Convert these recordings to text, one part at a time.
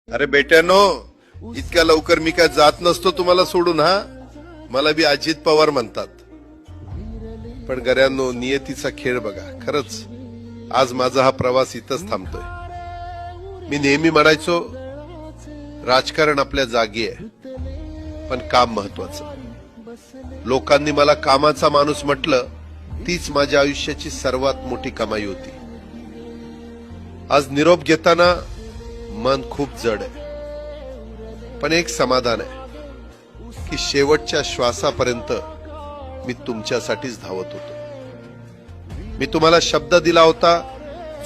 अरे बेट्यानो, इतक्या लवकर मी काय जात नसतो तुम्हाला सोडून. हा, मला बी अजित पवार म्हणतात. पण गऱ्यांनो, नियतीचा खेळ बघा. खरंच आज माझा हा प्रवास इथंच थांबतोय. मी नेहमी म्हणायचो राजकारण आपल्या जागी आहे, पण काम महत्वाचं. लोकांनी मला कामाचा माणूस म्हटलं, तीच माझ्या आयुष्याची सर्वात मोठी कमाई होती. आज निरोप घेताना मन खूप जड आहे, पण एक समाधान आहे की शेवटच्या श्वासापर्यंत मी तुमच्यासाठीच धावत होतो. मी तुम्हाला शब्द दिला होता,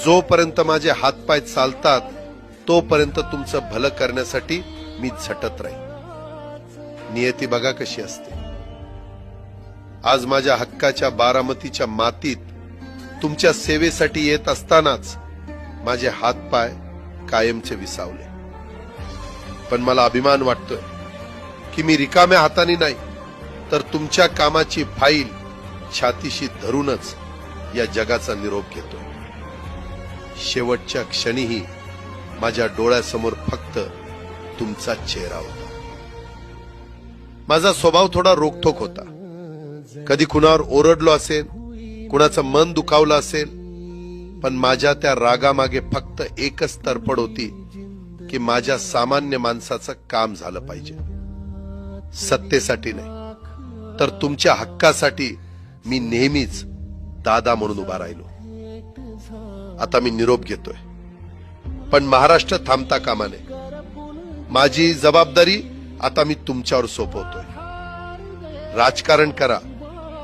जोपर्यंत माझे हातपाय चालतात तोपर्यंत तुमचं भलं करण्यासाठी मी झटत राहीन. नियती बघा कशी असते. आज माझ्या हक्काच्या बारामतीच्या मातीत तुमच्या सेवेसाठी येत असतानाच माझे हातपाय कायमचे विसावले. पण मला अभिमान वाटतोय की मी रिकाम्या हाताने नाही, तर तुमच्या कामाची फाईल छातीशी धरूनच या जगाचा निरोप घेतोय. शेवटच्या क्षणीही माझ्या डोळ्यासमोर फक्त तुमचा चेहरा होता. माझा स्वभाव थोडा रोखठोक होता. कधी कुणावर ओरडलो असेल, कुणाचं मन दुखावलं असेल, पण माझ्या त्या रागामागे फक्त एकच तडफड होती की माझ्या सामान्य माणसाचं काम झालं पाहिजे. सत्तेसाठी नाही, तर तुमच्या हक्कासाठी मी नेहमीच दादा म्हणून उभा राहिलो. आता मी निरोप घेतोय, पण महाराष्ट्र थांबता कामा नये. माझी जबाबदारी आता मी तुमच्यावर सोपवतोय. राजकारण करा,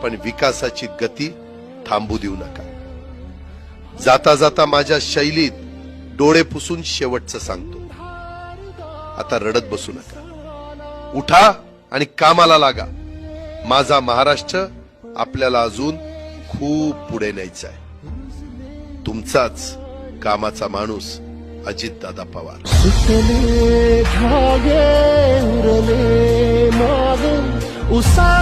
पण विकासाची गती थांबू देऊ नका. जाता जाता माझ्या शैलीत डोळे पुसून शेवटचं सांगतो, आता रडत बसू नका. उठा आणि कामाला लागा. माझा महाराष्ट्र आपल्याला अजून खूप पुढे न्यायचा आहे. तुमचाच कामाचा माणूस अजितदादा पवार. सुटले धागे उरले माग उसा